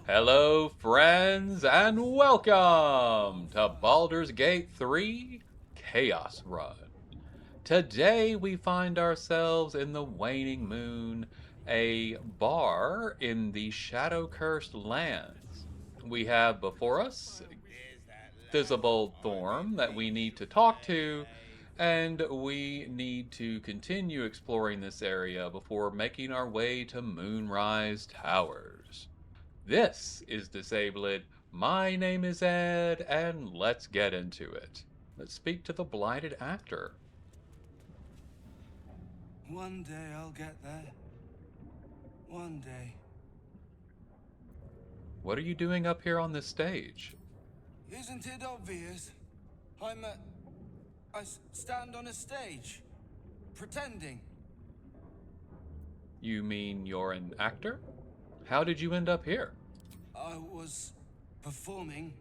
Hello, friends, and welcome to Baldur's Gate 3 Chaos Run. Today we find ourselves in the Waning Moon, a bar in the shadow-cursed lands. We have before us Thizzable Thorm that we need to talk to, and we need to continue exploring this area before making our way to Moonrise Towers. This is Disabled. My name is Ed, and let's get into it. Let's speak to the blighted actor. One day I'll get there. One day. What are you doing up here on this stage? Isn't it obvious? I stand on a stage. Pretending. You mean you're an actor? How did you end up here? I was performing,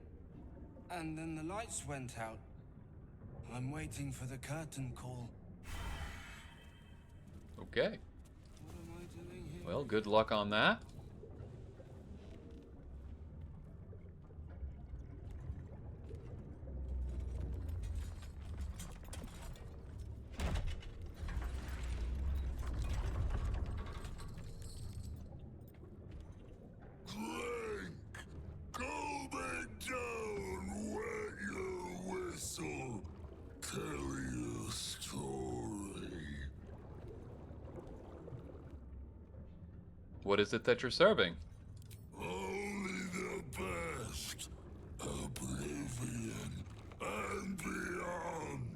and then the lights went out. I'm waiting for the curtain call. Okay. What am I doing here? Well, good luck on that. Go back down, wet your whistle, tell your story. What is it that you're serving? Only the best, oblivion and beyond.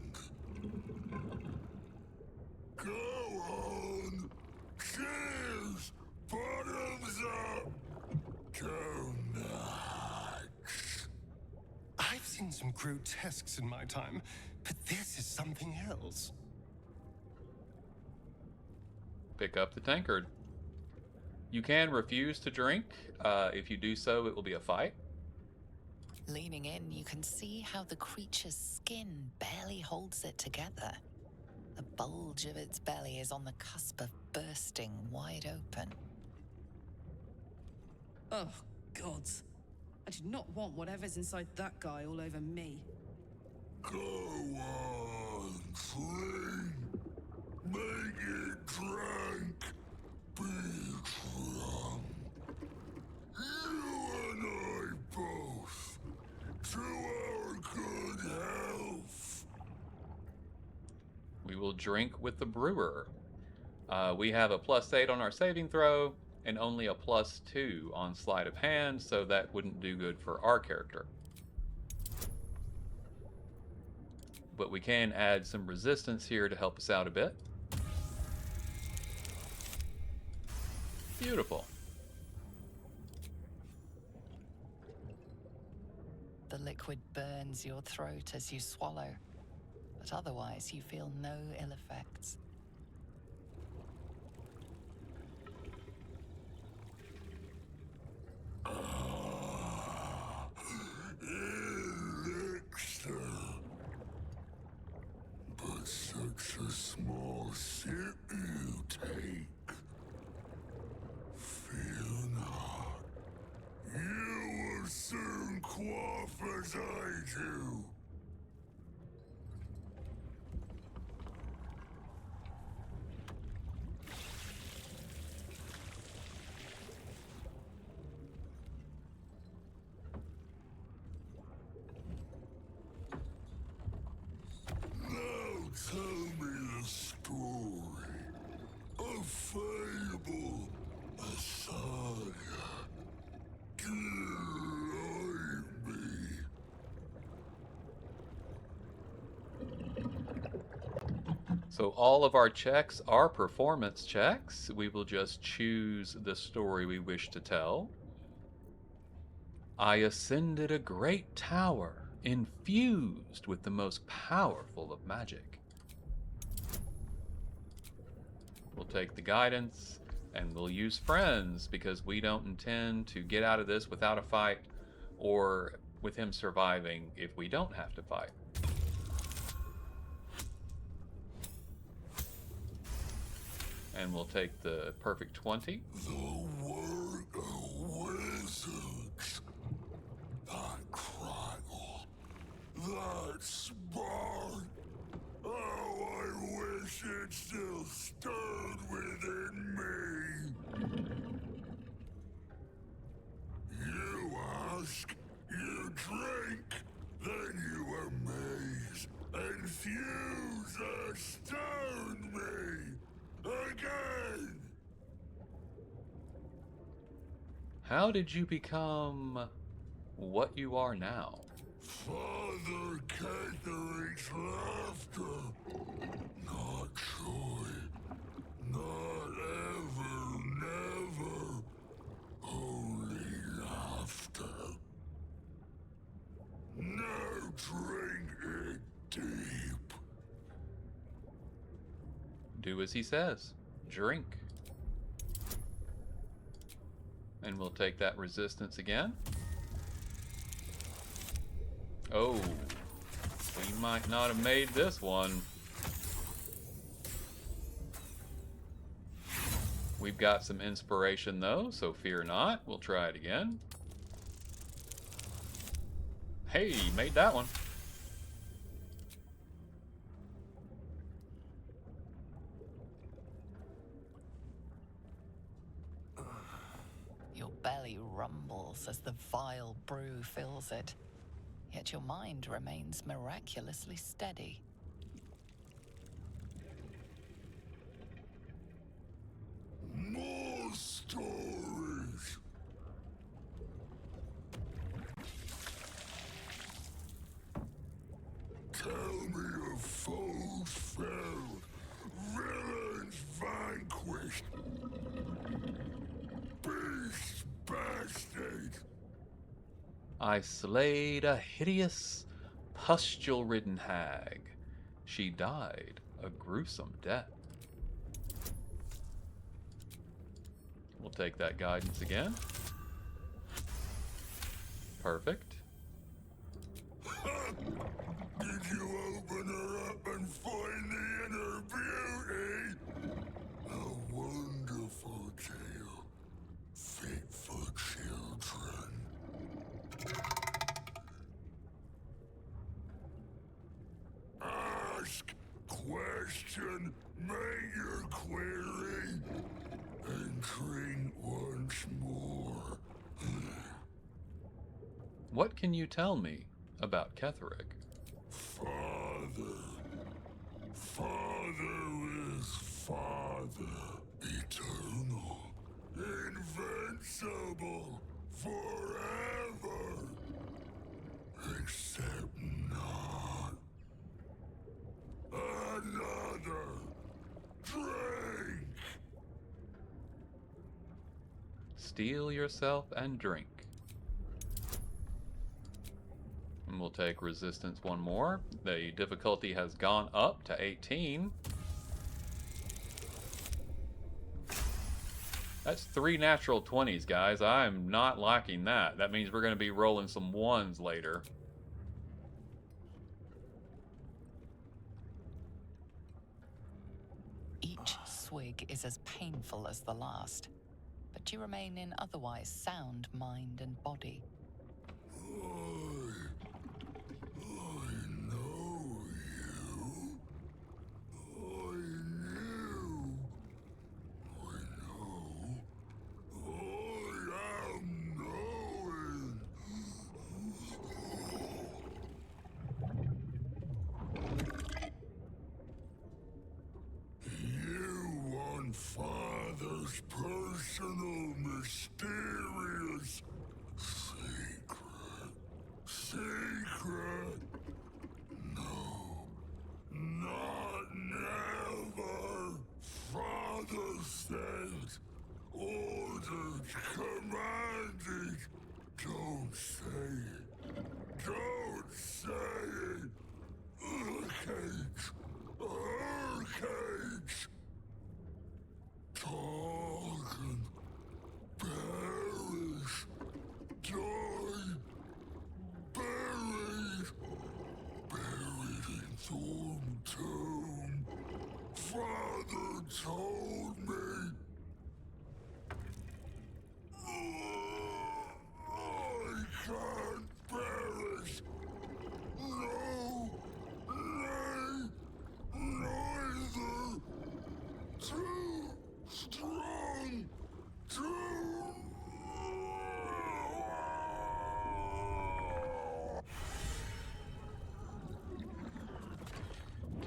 Go on, cheers, bottoms up, go nuts. I've seen some grotesques in my time, but this is something else. Pick up the tankard. You can refuse to drink. If you do so, it will be a fight. Leaning in, you can see how the creature's skin barely holds it together. The bulge of its belly is on the cusp of bursting wide open. Oh, gods. I do not want whatever's inside that guy all over me. Go on, drink, make it drunk, be drunk. You and I both, to our good health. We will drink with the brewer. We have a +8 on our saving throw and only a +2 on sleight of hand, so that wouldn't do good for our character. But we can add some resistance here to help us out a bit. Beautiful. The liquid burns your throat as you swallow, but otherwise you feel no ill effects. Elixir. But such a small sip you take. Fear not. You will soon quaff as I do. Now tell me the story. A fable, a saga. Delight me. So all of our checks are performance checks. We will just choose the story we wish to tell. I ascended a great tower, infused with the most powerful of magic. We'll take the guidance, and we'll use friends, because we don't intend to get out of this without a fight, or with him surviving if we don't have to fight. And we'll take the perfect 20. The work of wizards. refuse to stone me again. How did you become what you are now? Father Catherick's laughter. Not joy. Not ever, never. Only laughter. Now drink it deep. Do as he says. Drink. And we'll take that resistance again. Oh, we might not have made this one. We've got some inspiration though, so fear not. We'll try it again. Hey, made that one. Your belly rumbles as the vile brew fills it, yet your mind remains miraculously steady. More stories. Tell me of foes felled, villains vanquished, beasts bastard. I slayed a hideous, pustule-ridden hag. She died a gruesome death. We'll take that guidance again. Perfect. Did you open her up and find the inner beauty? A wonderful tale, fit for children. Ask, question, make your query, and drink once more. What can you tell me about Ketherick? Father. Father is Father. Eternal. Invincible. Forever. Except not. Another. Drink. Steel yourself and drink. And we'll take resistance one more. The difficulty has gone up to 18. That's 3 natural 20s, guys. I'm not liking that. That means we're going to be rolling some 1s later. Each swig is as painful as the last, but you remain in otherwise sound mind and body. I know you. I knew. I know. I am knowing. You want Father's personal, mysterious, secret,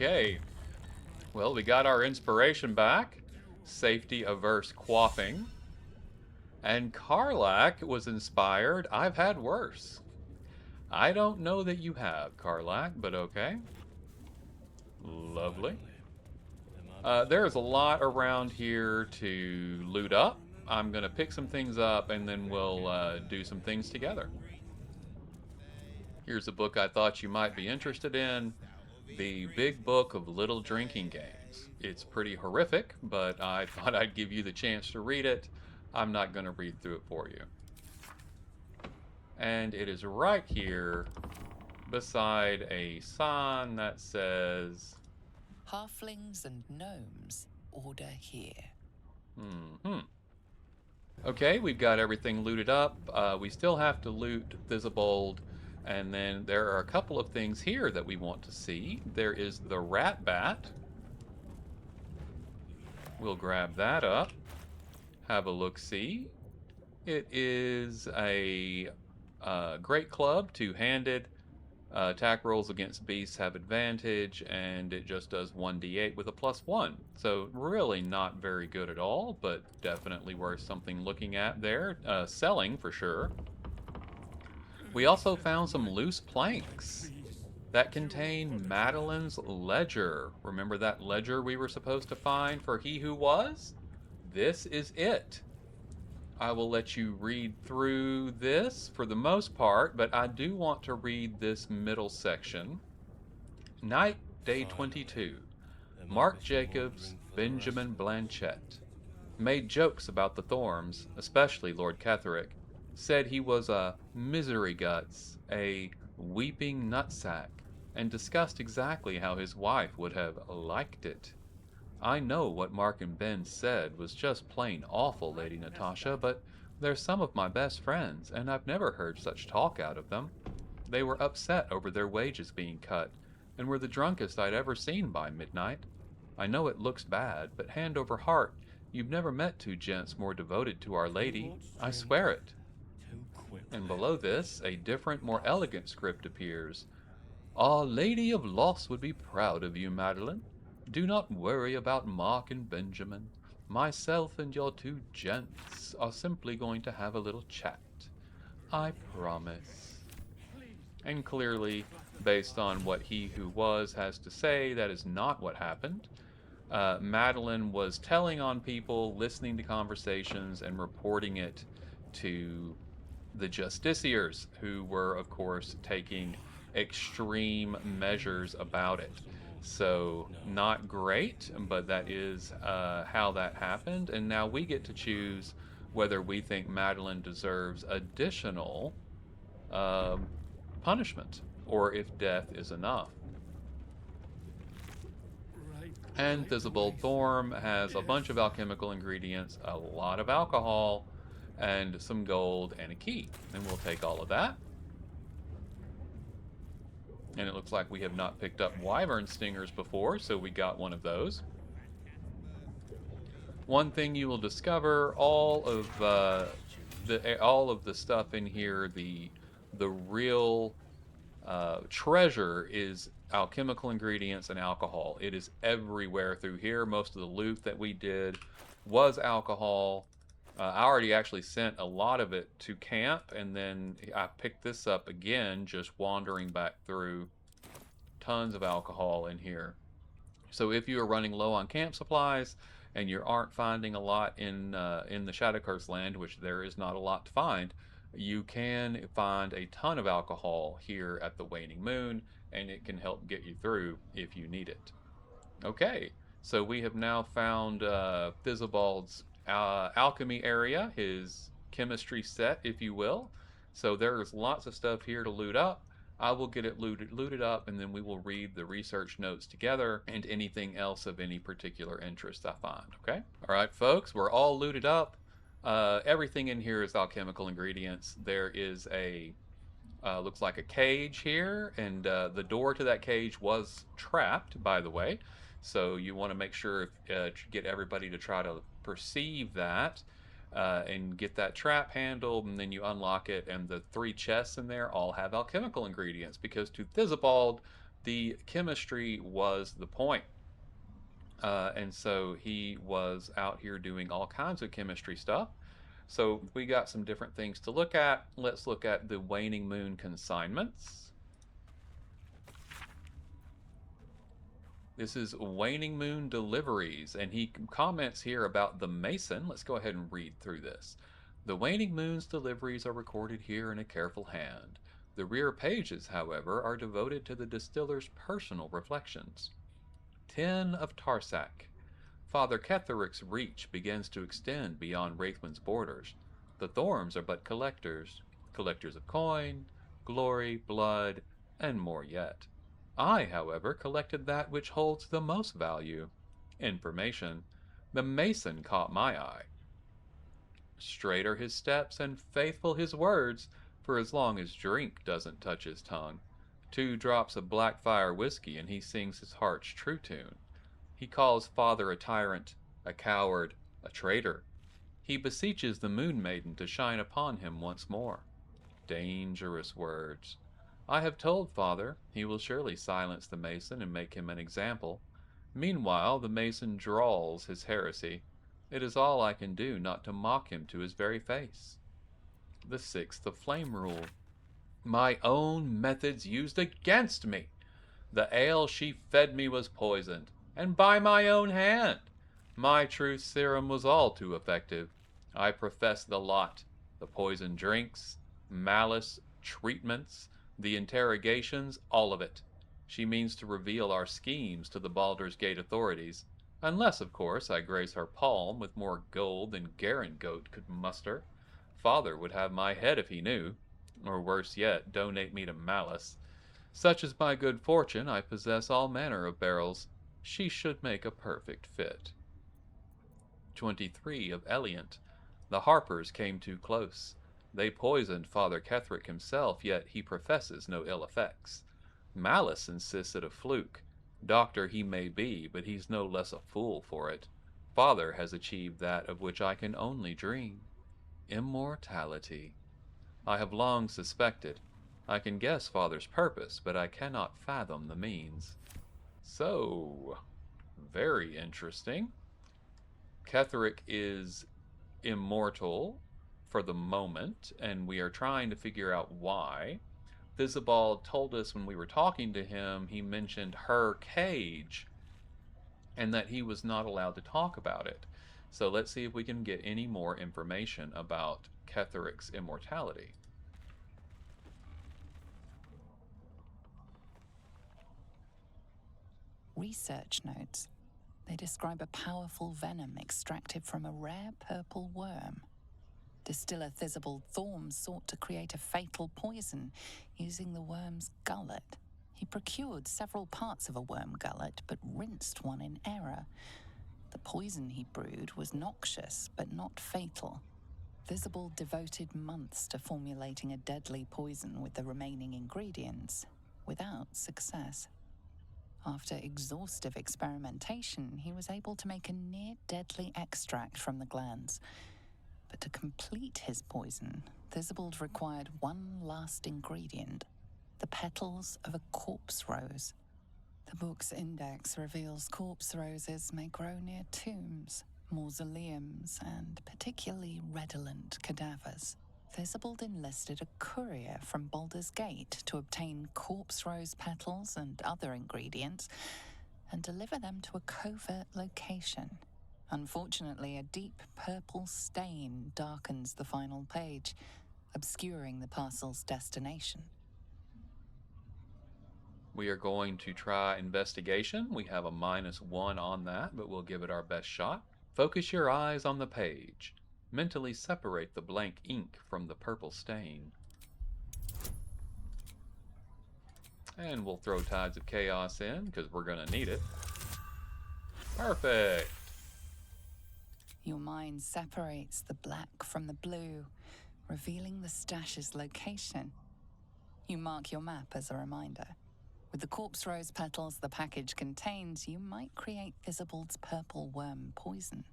Okay. Well, we got our inspiration back. Safety averse quaffing. And Karlak was inspired. I've had worse. I don't know that you have, Karlak, but okay. Lovely. There's a lot around here to loot up. I'm going to pick some things up and then we'll do some things together. Here's a book I thought you might be interested in. The Big Book of Little Drinking Games. It's pretty horrific, but I thought I'd give you the chance to read it. I'm not going to read through it for you. And it is right here beside a sign that says... Halflings and gnomes, order here. Okay, we've got everything looted up. We still have to loot Thisibold. And then there are a couple of things here that we want to see. There is the rat bat. We'll grab that up. Have a look-see. It is a great club, two-handed. Attack rolls against beasts have advantage, and it just does 1d8 with a +1. So really not very good at all, but definitely worth something looking at there. Selling for sure. We also found some loose planks that contain Madeline's ledger. Remember that ledger we were supposed to find for He Who Was? This is it. I will let you read through this for the most part, but I do want to read this middle section. Night, day 22. Mark Jacobs, Benjamin Blanchett. Made jokes about the Thorms, especially Lord Ketherick. Said he was a misery guts, a weeping nutsack, and discussed exactly how his wife would have liked it. I know what Mark and Ben said was just plain awful, Lady Natasha, but they're some of my best friends, and I've never heard such talk out of them. They were upset over their wages being cut, and were the drunkest I'd ever seen by midnight. I know it looks bad, but hand over heart, you've never met two gents more devoted to Our Lady. I swear it. And below this, a different, more elegant script appears. Our Lady of Loss would be proud of you, Madeline. Do not worry about Mark and Benjamin. Myself and your two gents are simply going to have a little chat. I promise. And clearly, based on what He Who Was has to say, that is not what happened. Madeline was telling on people, listening to conversations, and reporting it to the justiciars, who were, of course, taking extreme measures about it. So, not great, but that is how that happened. And now we get to choose whether we think Madeline deserves additional punishment, or if death is enough. And Thisibold Thorm has a bunch of alchemical ingredients, a lot of alcohol, and some gold and a key. And we'll take all of that. And it looks like we have not picked up wyvern stingers before, so we got one of those. One thing you will discover, all of the stuff in here, the real treasure is alchemical ingredients and alcohol. It is everywhere through here. Most of the loot that we did was alcohol. I already actually sent a lot of it to camp, and then I picked this up again just wandering back through. Tons of alcohol in here. So if you are running low on camp supplies and you aren't finding a lot in the Shadowcurse land, which there is not a lot to find, you can find a ton of alcohol here at the Waning Moon, and it can help get you through if you need it. Okay, so we have now found Thisibold's alchemy area, his chemistry set, if you will. So there's lots of stuff here to loot up. I will get it looted up, and then we will read the research notes together and anything else of any particular interest I find, okay? All right, folks, we're all looted up. Everything in here is alchemical ingredients. There is a, looks like a cage here, and the door to that cage was trapped, by the way. So you want to make sure, get everybody to try to perceive that. And get that trap handled, and then you unlock it, and the 3 chests in there all have alchemical ingredients, because to Thisibold, The chemistry was the point. And so he was out here doing all kinds of chemistry stuff. So we got some different things to look at. Let's look at the waning moon consignments. This is waning moon deliveries, and he comments here about the mason. Let's go ahead and read through this. The waning moon's deliveries are recorded here in a careful hand. The rear pages, however, are devoted to the distiller's personal reflections. 10 of Tarsak. Father Ketheric's reach begins to extend beyond Wraithwind's borders. The Thorms are but collectors, collectors of coin, glory, blood, and more yet. I, however, collected that which holds the most value, information. The mason caught my eye. Straight are his steps and faithful his words, for as long as drink doesn't touch his tongue. 2 drops of Blackfire whiskey and he sings his heart's true tune. He calls Father a tyrant, a coward, a traitor. He beseeches the Moon Maiden to shine upon him once more. Dangerous words. I have told Father he will surely silence the Mason and make him an example. Meanwhile, the Mason drawls his heresy. It is all I can do not to mock him to his very face. The 6th of Flame Rule. My own methods used against me. The ale she fed me was poisoned, and by my own hand. My truth serum was all too effective. I profess the lot, the poisoned drinks, malice, treatments, the interrogations, all of it. She means to reveal our schemes to the Baldur's Gate authorities, unless, of course, I grace her palm with more gold than Goat could muster. Father would have my head if he knew, or worse yet, donate me to Malice. Such is my good fortune, I possess all manner of barrels. She should make a perfect fit. 23 of Eliant. The Harpers came too close. They poisoned Father Ketherick himself, yet he professes no ill effects. Malice insists it a fluke. Doctor he may be, but he's no less a fool for it. Father has achieved that of which I can only dream. Immortality. I have long suspected. I can guess Father's purpose, but I cannot fathom the means. So, very interesting. Ketherick is immortal for the moment, and we are trying to figure out why. Thisabald told us when we were talking to him, he mentioned her cage, and that he was not allowed to talk about it. So let's see if we can get any more information about Ketherick's immortality. Research notes. They describe a powerful venom extracted from a rare purple worm. Distiller Thisabald Thorm sought to create a fatal poison using the worm's gullet. He procured several parts of a worm gullet, but rinsed one in error. The poison he brewed was noxious, but not fatal. Thisabald devoted months to formulating a deadly poison with the remaining ingredients, without success. After exhaustive experimentation, he was able to make a near-deadly extract from the glands. But to complete his poison, Thisabald required one last ingredient, the petals of a corpse rose. The book's index reveals corpse roses may grow near tombs, mausoleums, and particularly redolent cadavers. Thisabald enlisted a courier from Baldur's Gate to obtain corpse rose petals and other ingredients and deliver them to a covert location. Unfortunately, a deep purple stain darkens the final page, obscuring the parcel's destination. We are going to try investigation. We have a -1 on that, but we'll give it our best shot. Focus your eyes on the page. Mentally separate the blank ink from the purple stain. And we'll throw Tides of Chaos in, because we're going to need it. Perfect! Your mind separates the black from the blue, revealing the stash's location. You mark your map as a reminder. With the corpse rose petals the package contains, you might create Thisabald's purple worm poison.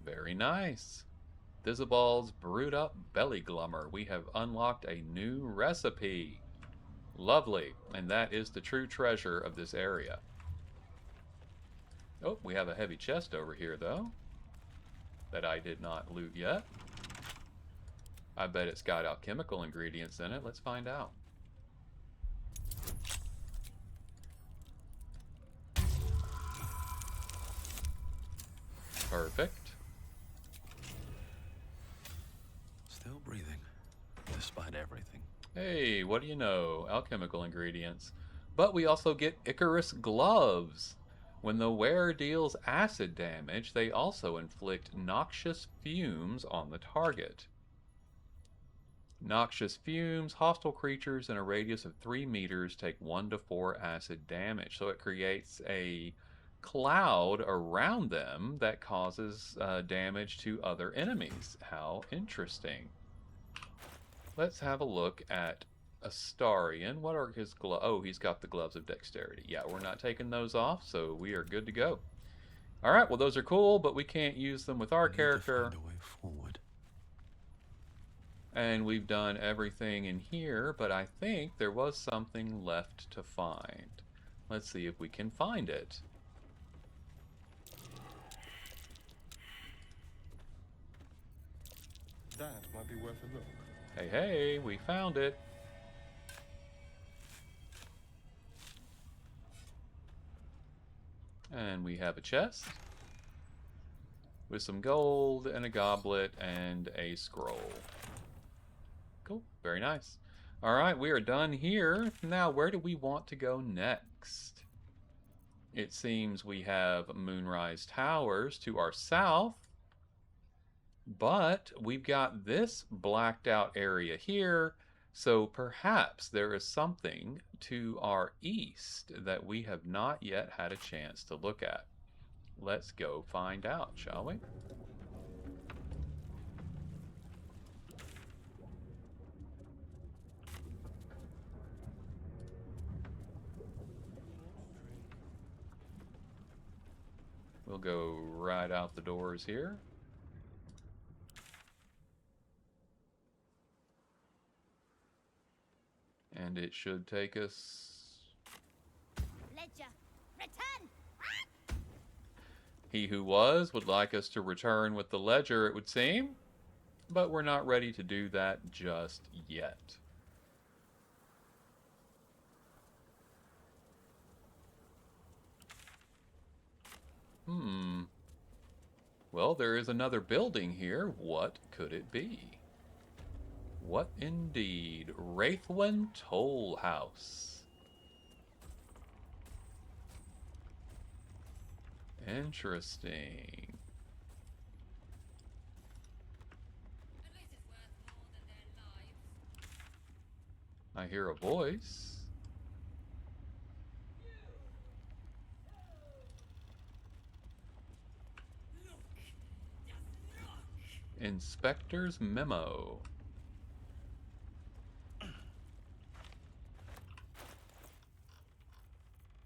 Very nice. Thizabal's Brewed Up Belly Glummer. We have unlocked a new recipe. Lovely. And that is the true treasure of this area. Oh, we have a heavy chest over here, though, that I did not loot yet. I bet it's got alchemical ingredients in it. Let's find out. Perfect. Still breathing, despite everything. Hey, what do you know? Alchemical ingredients. But we also get Icarus gloves. When the wearer deals acid damage, they also inflict noxious fumes on the target. Noxious fumes, hostile creatures in a radius of 3 meters take 1 to 4 acid damage. So it creates a cloud around them that causes damage to other enemies. How interesting. Let's have a look at Astarion. What are his gloves? Oh, he's got the gloves of dexterity. Yeah, we're not taking those off, so we are good to go. All right, well, those are cool, but we can't use them with our character. Find a way forward. And we've done everything in here, but I think there was something left to find. Let's see if we can find it. That might be worth a look. Hey, hey, we found it. And we have a chest with some gold and a goblet and a scroll. Cool, very nice. All right, we are done here. Now, where do we want to go next? It seems we have Moonrise Towers to our south, but we've got this blacked out area here, so perhaps there is something to our east that we have not yet had a chance to look at. Let's go find out, shall we? We'll go right out the doors here. And it should take us... Ledger, return! He who was would like us to return with the ledger, it would seem. But we're not ready to do that just yet. Well, there is another building here. What could it be? What indeed? Wraithwin Tollhouse. Interesting. I hear a voice. Inspector's memo.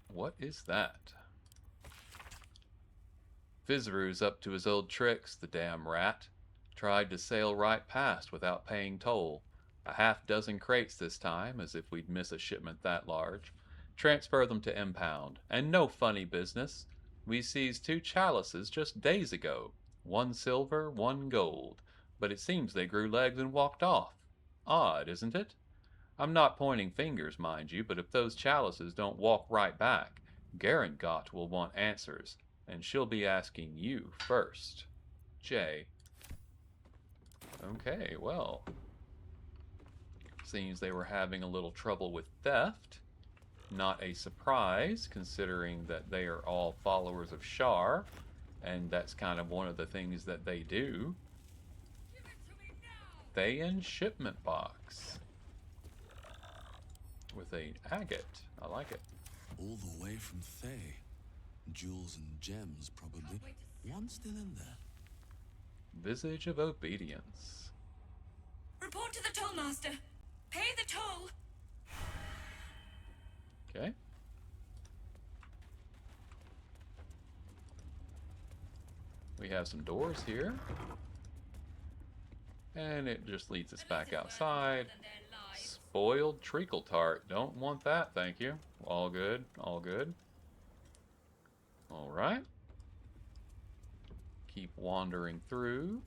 What is that? Fizru's up to his old tricks, the damn rat. Tried to sail right past without paying toll. A half-dozen crates this time, as if we'd miss a shipment that large. Transfer them to impound. And no funny business. We seized 2 chalices just days ago. 1 silver, 1 gold. But it seems they grew legs and walked off. Odd, isn't it? I'm not pointing fingers, mind you, but if those chalices don't walk right back, Garangot will want answers, and she'll be asking you first. Jay. Okay, well. Seems they were having a little trouble with theft. Not a surprise, considering that they are all followers of Shar, and that's kind of one of the things that they do. Thayan shipment box. With an agate. I like it. All the way from Thay. Jewels and gems, probably. One still in there. Visage of Obedience. Report to the tollmaster. Pay the toll. Okay. We have some doors here. And it just leads us back outside. Spoiled treacle tart. Don't want that, thank you. All good, all good. Alright. Keep wandering through.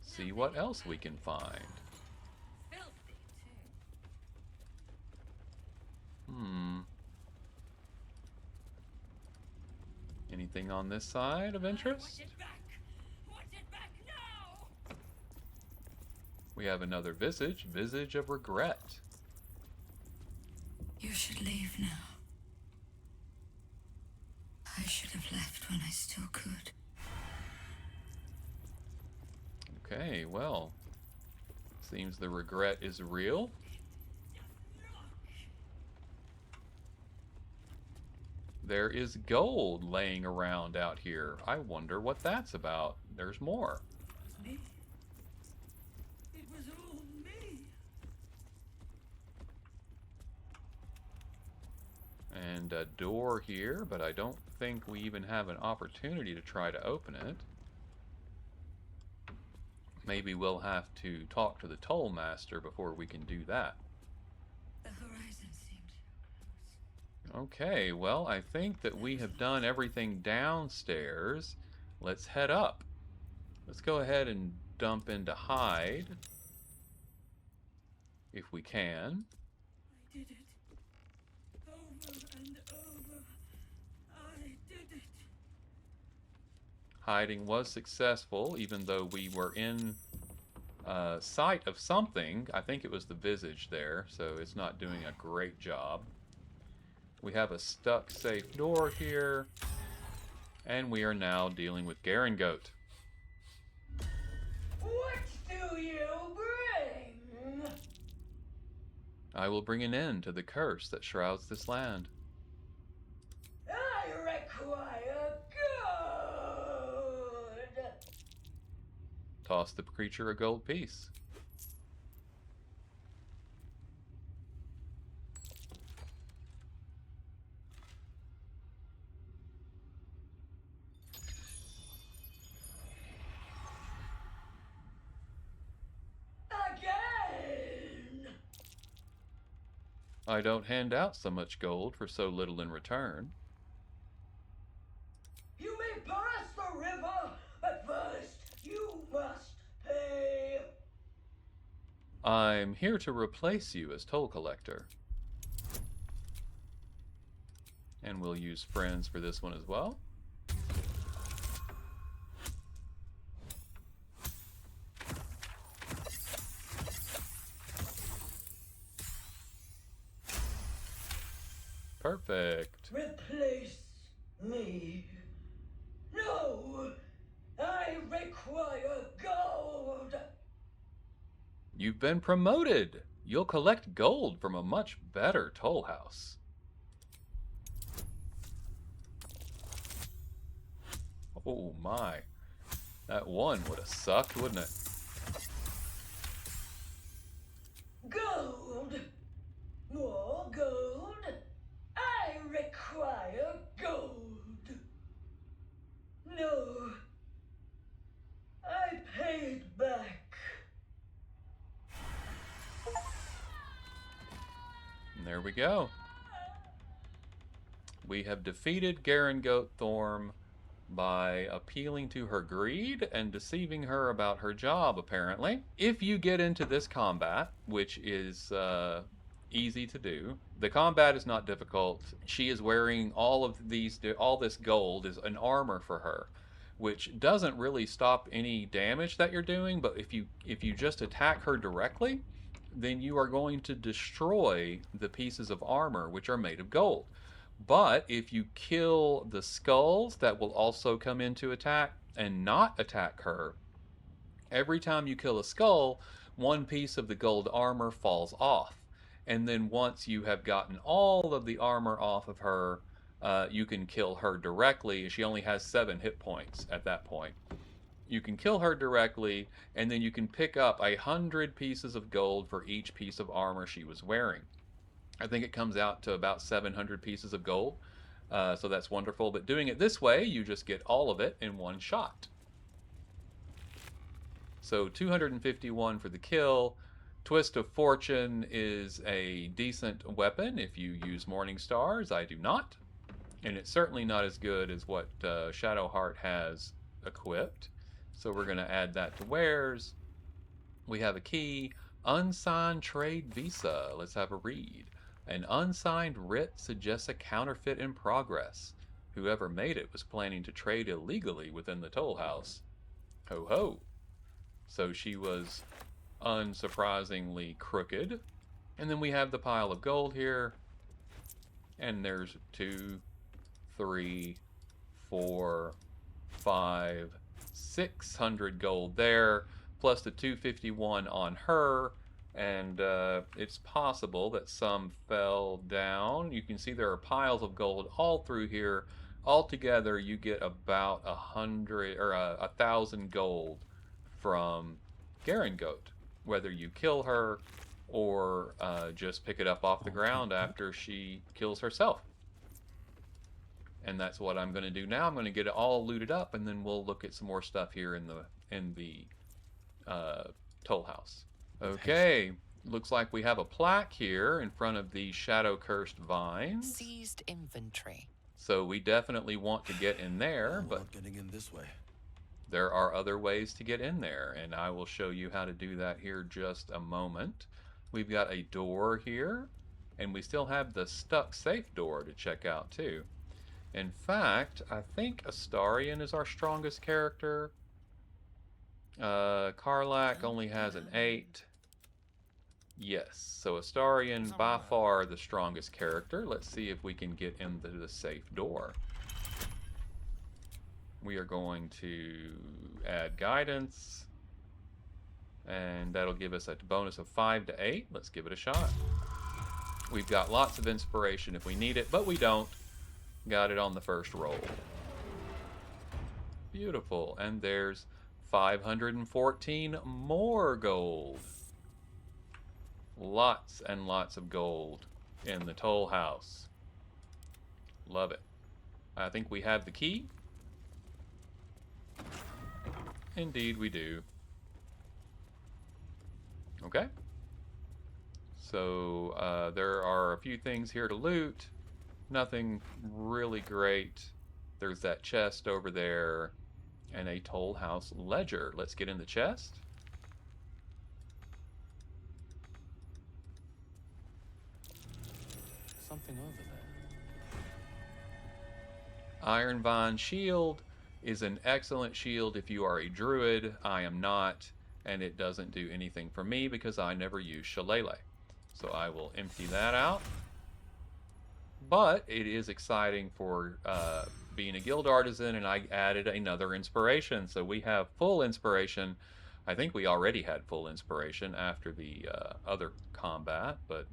See what else we can find. Anything on this side of interest? We have another visage. Visage of regret. You should leave now. I should have left when I still could. Okay, well. Seems the regret is real. There is gold laying around out here. I wonder what that's about. There's more. Me? It was all me. And a door here, but I don't think we even have an opportunity to try to open it. Maybe we'll have to talk to the toll master before we can do that. The horizon seemed close. Okay, well, I think that we have done everything downstairs. Let's head up. Let's go ahead and dump into hide. If we can. I did it. Over and over. I did it. Hiding was successful, even though we were in sight of something. I think it was the visage there, so it's not doing a great job. We have a stuck safe door here, and we are now dealing with Goat. What do you bring? I will bring an end to the curse that shrouds this land. I require good. Toss the creature a gold piece. Again. I don't hand out so much gold for so little in return. You may pass the river, but first you must pay. I'm here to replace you as toll collector. And we'll use friends for this one as well. Perfect. Replace me. No, I require gold. You've been promoted. You'll collect gold from a much better toll house. Oh my. That one would have sucked, wouldn't it? Gold. More gold. I require gold. No. I paid back. And there we go. We have defeated Goat Thorm by appealing to her greed and deceiving her about her job, apparently. If you get into this combat, which is easy to do, the combat is not difficult. She is wearing all this gold is an armor for her, which doesn't really stop any damage that you're doing, but if you just attack her directly, then you are going to destroy the pieces of armor which are made of gold. But if you kill the skulls that will also come into attack and not attack her, every time you kill a skull, one piece of the gold armor falls off. And then once you have gotten all of the armor off of her, you can kill her directly. She only has 7 hit points at that point. You can kill her directly, and then you can pick up 100 pieces of gold for each piece of armor she was wearing. I think it comes out to about 700 pieces of gold, so that's wonderful. But doing it this way, you just get all of it in one shot. So 251 for the kill. Twist of Fortune is a decent weapon if you use Morning Stars. I do not. And it's certainly not as good as what Shadowheart has equipped. So we're going to add that to wares. We have a key, unsigned trade visa. Let's have a read. An unsigned writ suggests a counterfeit in progress. Whoever made it was planning to trade illegally within the tollhouse. Ho ho. So she was unsurprisingly crooked. And then we have the pile of gold here. And there's 2, 3, 4, 5, 600 gold there, plus the 251 on her. And it's possible that some fell down. You can see there are piles of gold all through here. Altogether, you get about 100 or 1,000 gold from Goat, whether you kill her or just pick it up off the ground after she kills herself. And that's what I'm going to do now. I'm going to get it all looted up, and then we'll look at some more stuff here in the toll house. Okay, looks like we have a plaque here in front of the shadow-cursed vines. Seized inventory. So we definitely want to get in there, but Not getting in this way. there are other ways to get in there, and I will show you how to do that here just a moment. We've got a door here, and we still have the stuck safe door to check out too. In fact, I think Astarion is our strongest character. Karlak only has an 8. Yes, so Astarion by far the strongest character. Let's see if we can get into the safe door. We are going to add guidance, and that'll give us a bonus of 5 to 8. Let's give it a shot. We've got lots of inspiration if we need it, but we don't. Got it on the first roll. Beautiful. And there's 514 more gold. Lots and lots of gold in the toll house. Love it. I think we have the key. Indeed we do. Okay. So there are a few things here to loot. Nothing really great. There's that chest over there and a toll house ledger. Let's get in the chest. Something over there. Iron Vine Shield is an excellent shield if you are a druid. I am not, and it doesn't do anything for me because I never use Shillelagh. So I will empty that out. But it is exciting for being a guild artisan, and I added another inspiration. So we have full inspiration. I think we already had full inspiration after the other combat, but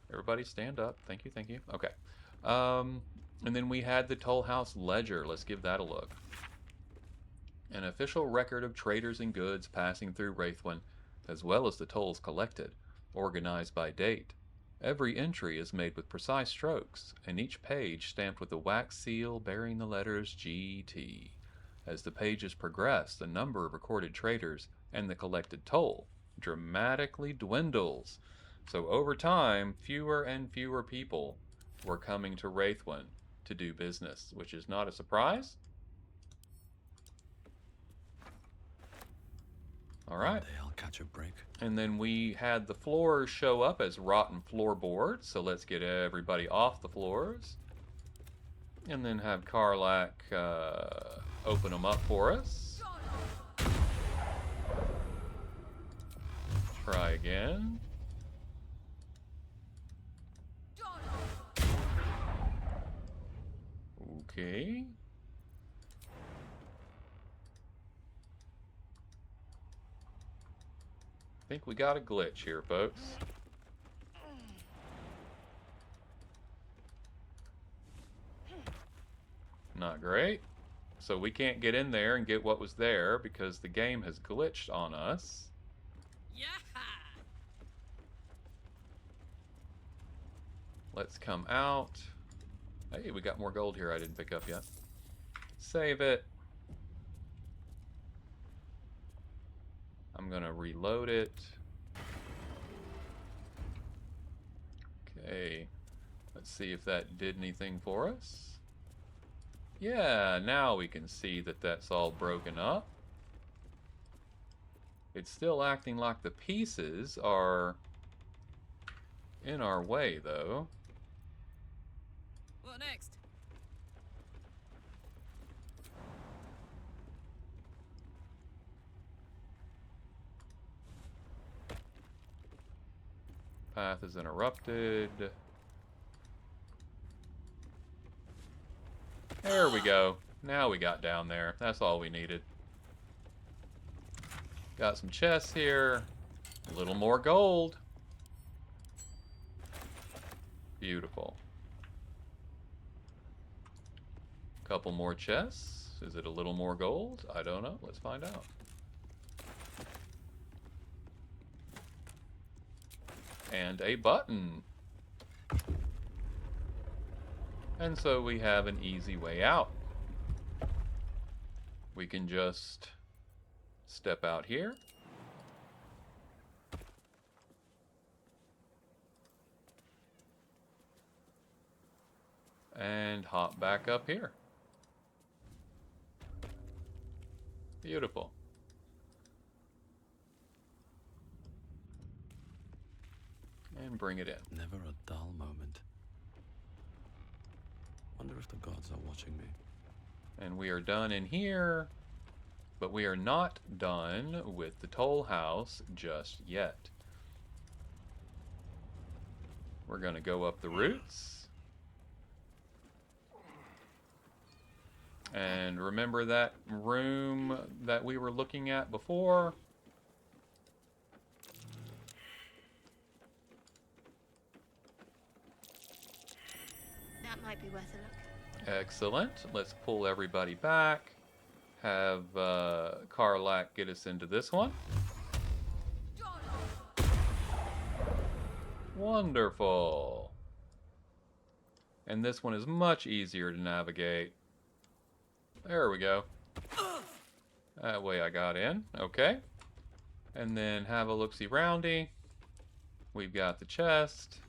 everybody stand up. Thank you, thank you. Okay. And then we had the Toll House Ledger. Let's give that a look. An official record of traders and goods passing through Wraithwin, as well as the tolls collected, organized by date. Every entry is made with precise strokes, and each page stamped with a wax seal bearing the letters GT. As the pages progress, the number of recorded traders and the collected toll dramatically dwindles. So over time, fewer and fewer people were coming to Wraithwin to do business, which is not a surprise. All right. One day I'll catch a break. And then we had the floors show up as rotten floorboards, so let's get everybody off the floors. And then have Karlak open them up for us. Try again. Okay. I think we got a glitch here, folks. Not great. So we can't get in there and get what was there because the game has glitched on us. Let's come out. Hey, we got more gold here I didn't pick up yet. Save it. I'm going to reload it. Okay. Let's see if that did anything for us. Yeah, now we can see that that's all broken up. It's still acting like the pieces are in our way, though. What next? Path is interrupted. There we go. Now we got down there. That's all we needed. Got some chests here. A little more gold. Beautiful. Couple more chests. Is it a little more gold? I don't know. Let's find out. And a button. And so we have an easy way out. We can just step out here. And hop back up here. Beautiful. And bring it in. Never a dull moment. Wonder if the gods are watching me. And we are done in here, but we are not done with the toll house just yet. We're going to go up the roots. And remember that room that we were looking at before? That might be worth a look. Excellent. Let's pull everybody back. Have Karlak get us into this one. Wonderful. And this one is much easier to navigate. There we go. That way I got in. Okay. And then have a look-see roundy. We've got the chest.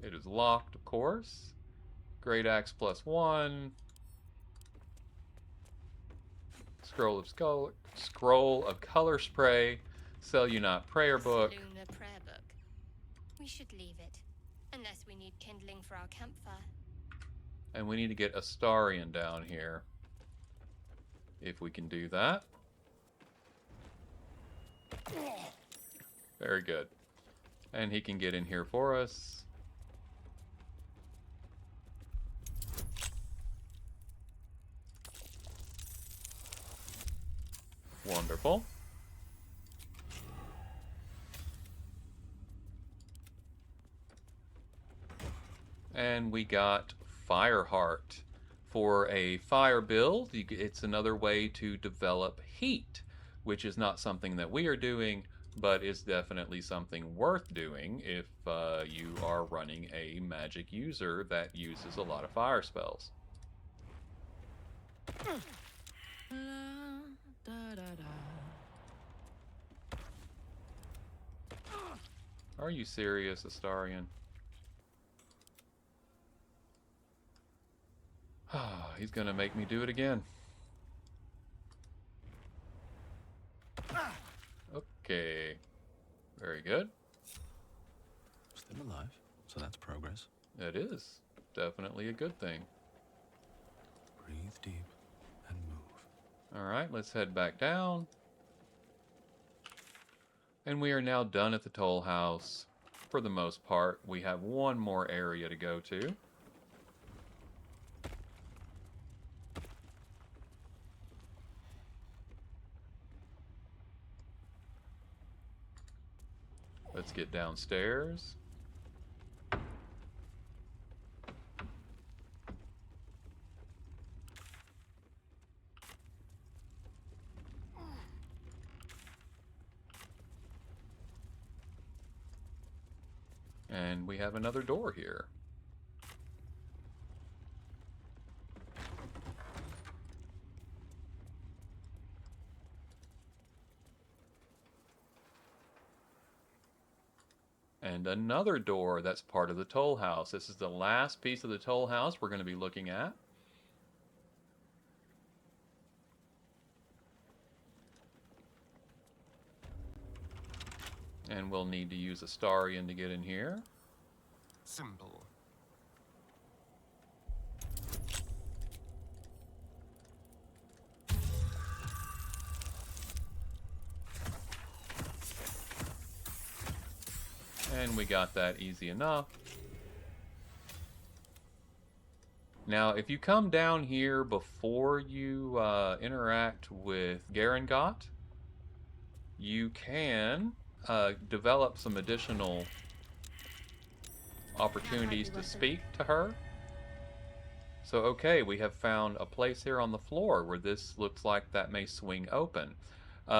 It is locked, of course. Great Axe +1. Scroll of color spray. Sell you not prayer book. Lunar prayer book. We should leave it, unless we need kindling for our campfire. And we need to get Astarion down here. If we can do that. Very good. And he can get in here for us. Wonderful. And we got Fireheart. For a fire build, it's another way to develop heat, which is not something that we are doing, but is definitely something worth doing if you are running a magic user that uses a lot of fire spells. Are you serious, Astarion? He's gonna make me do it again. Okay. Very good. Still alive, so that's progress. It is. Definitely a good thing. Breathe deep and move. Alright, let's head back down. And we are now done at the toll house. For the most part, we have one more area to go to. Let's get downstairs. And we have another door here. And another door that's part of the toll house. This is the last piece of the toll house we're going to be looking at. And we'll need to use Astarion to get in here. Simple. And we got that easy enough. Now, if you come down here before you interact with Garangot, you can develop some additional opportunities to speak to her. So, okay, we have found a place here on the floor where this looks like that may swing open.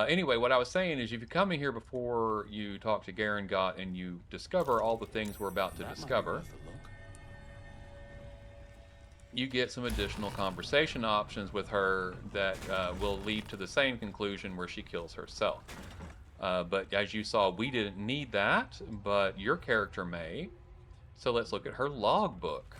Anyway, what I was saying is if you come in here before you talk to Garangot and you discover all the things we're about to discover, you get some additional conversation options with her that will lead to the same conclusion where she kills herself. But as you saw, we didn't need that, but your character may. So let's look at her logbook.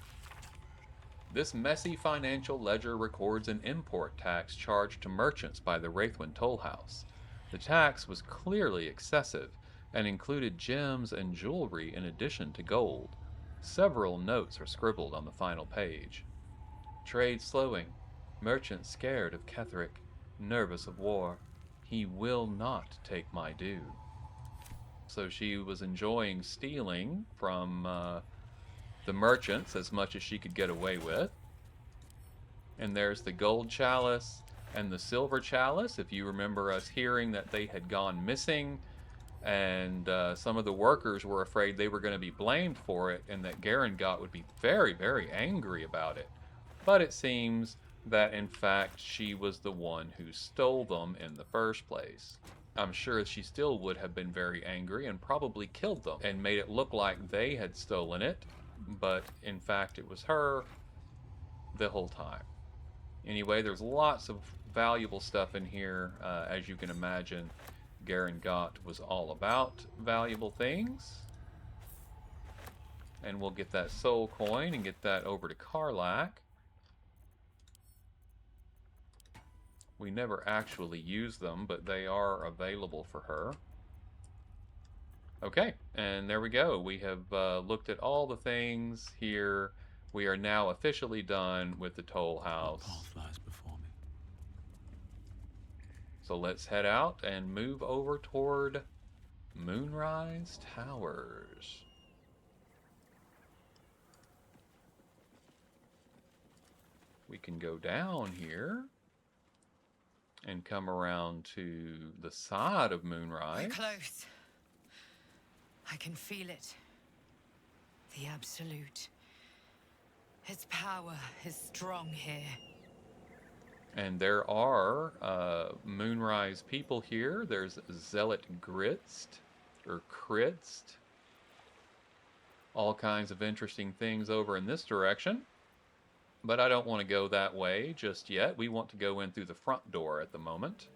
This messy financial ledger records an import tax charged to merchants by the Wraithwind tollhouse. The tax was clearly excessive and included gems and jewelry in addition to gold. Several notes are scribbled on the final page. Trade slowing. Merchants scared of Ketheric, nervous of war. He will not take my due. So she was enjoying stealing from the merchants as much as she could get away with. And there's the gold chalice and the silver chalice. If you remember us hearing that they had gone missing and some of the workers were afraid they were going to be blamed for it and that Garangot would be very, very angry about it. But it seems that in fact she was the one who stole them in the first place. I'm sure she still would have been very angry and probably killed them and made it look like they had stolen it, but in fact it was her the whole time. Anyway, there's lots of valuable stuff in here. As you can imagine, Garangot was all about valuable things. And we'll get that soul coin and get that over to Karlach. We never actually use them, but they are available for her. Okay, and there we go. We have looked at all the things here. We are now officially done with the toll house. Path lies before me. So let's head out and move over toward Moonrise Towers. We can go down here and come around to the side of Moonrise. We're close. I can feel it. The Absolute. Its power is strong here. And there are Moonrise people here. There's Zealot Gritst, or Kritst. All kinds of interesting things over in this direction. But I don't want to go that way just yet. We want to go in through the front door at the moment.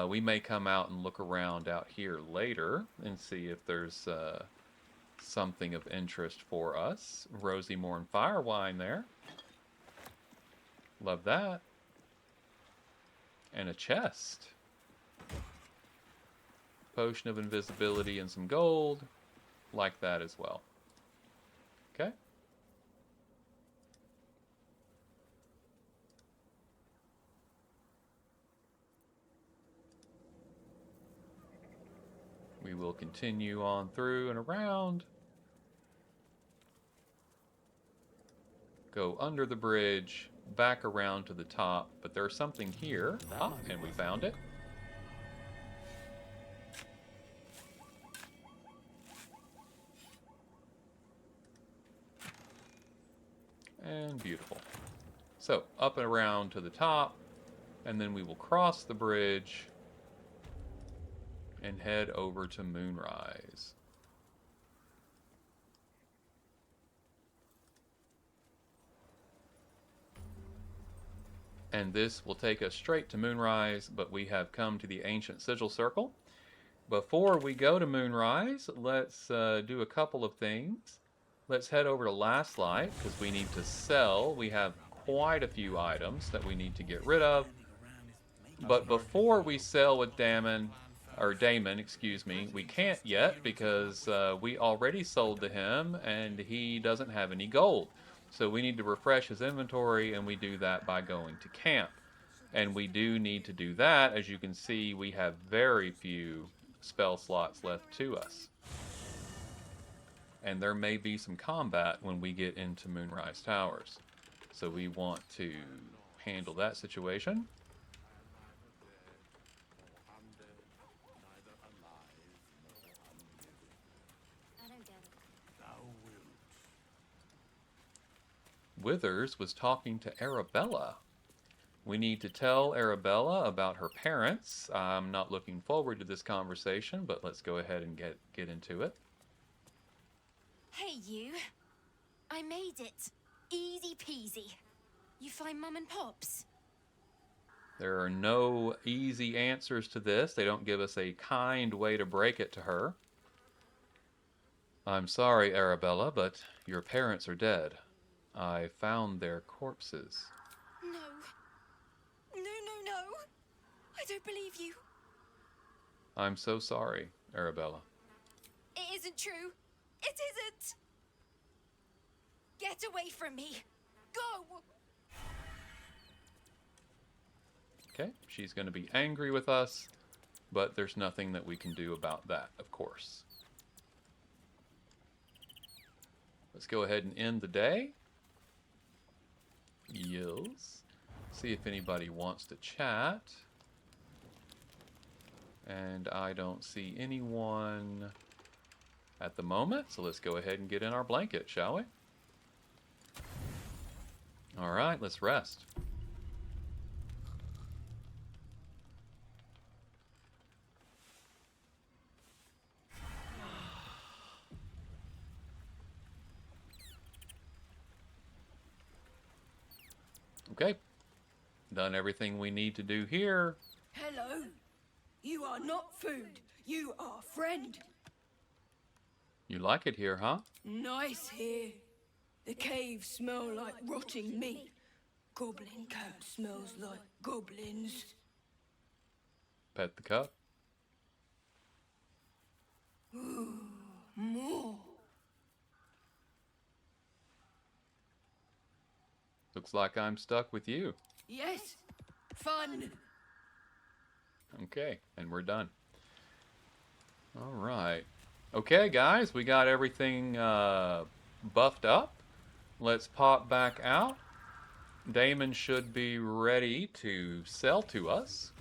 We may come out and look around out here later and see if there's something of interest for us. Rosy Morn Firewine there. Love that. And a chest. Potion of invisibility and some gold. Like that as well. Okay. We will continue on through and around. Go under the bridge, back around to the top, but there's something here. And we found it. And beautiful. So, up and around to the top, and then we will cross the bridge and head over to Moonrise. And this will take us straight to Moonrise, but we have come to the Ancient Sigil Circle. before we go to Moonrise, let's do a couple of things. Let's head over to Last Light, because we need to sell. We have quite a few items that we need to get rid of. But before we sell with Damon, excuse me, we can't yet because we already sold to him and he doesn't have any gold. So we need to refresh his inventory, and we do that by going to camp. And we do need to do that. As you can see, we have very few spell slots left to us. And there may be some combat when we get into Moonrise Towers. So we want to handle that situation. Withers was talking to Arabella. We need to tell Arabella about her parents. I'm not looking forward to this conversation, but let's go ahead and get into it. Hey, you. I made it. Easy peasy. You find Mum and Pops? There are no easy answers to this. They don't give us a kind way to break it to her. I'm sorry, Arabella, but your parents are dead. I found their corpses. No. No. I don't believe you. I'm so sorry, Arabella. It isn't true. It isn't. Get away from me. Go. Okay, she's going to be angry with us, but there's nothing that we can do about that, of course. Let's go ahead and end the day. Yills. See if anybody wants to chat. And I don't see anyone at the moment, so let's go ahead and get in our blanket, shall we? Alright, let's rest. Okay, done everything we need to do here. Hello. You are not food. You are friend. You like it here, huh? Nice here. The caves smell like rotting meat. Goblin camp smells like goblins. Pet the cup. Ooh, more. Looks like I'm stuck with you. Yes, fun. Okay, and we're done. All right. Okay, guys, we got everything buffed up. Let's pop back out. Damon should be ready to sell to us.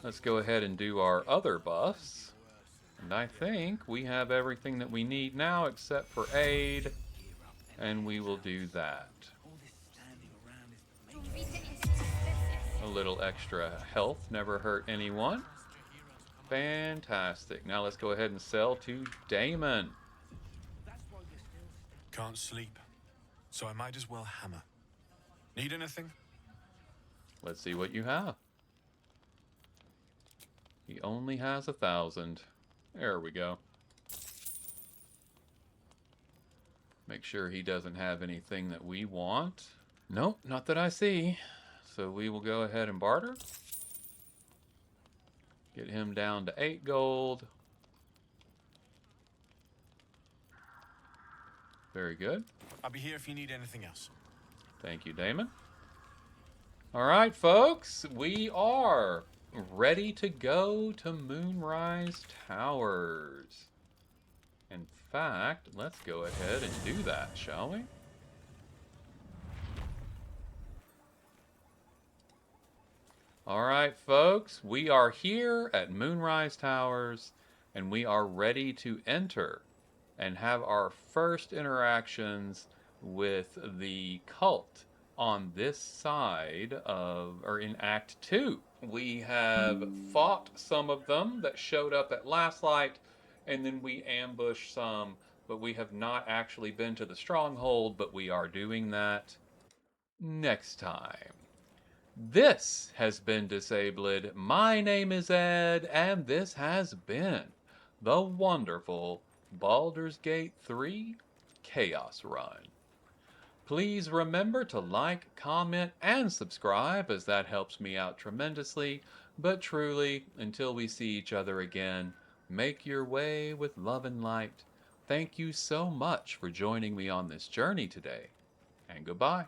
Let's go ahead and do our other buffs. And I think we have everything that we need now except for aid. And we will do that. A little extra health never hurt anyone. Fantastic. Now let's go ahead and sell to Damon. Can't sleep, so I might as well hammer. Need anything? Let's see what you have. He only has 1,000. There we go. Make sure he doesn't have anything that we want. Nope, not that I see. So we will go ahead and barter. Get him down to 8 gold. Very good. I'll be here if you need anything else. Thank you, Damon. All right, folks, we are ready to go to Moonrise Towers. In fact, let's go ahead and do that, shall we? All right, folks, we are here at Moonrise Towers, and we are ready to enter and have our first interactions with the cult on this side of, or in Act 2. We have fought some of them that showed up at Last Light, and then we ambushed some, but we have not actually been to the stronghold, but we are doing that next time. This has been Disabled. My name is Ed, and this has been the wonderful Baldur's Gate 3 Chaos Run. Please remember to like, comment, and subscribe, as that helps me out tremendously. But truly, until we see each other again, make your way with love and light. Thank you so much for joining me on this journey today, and goodbye.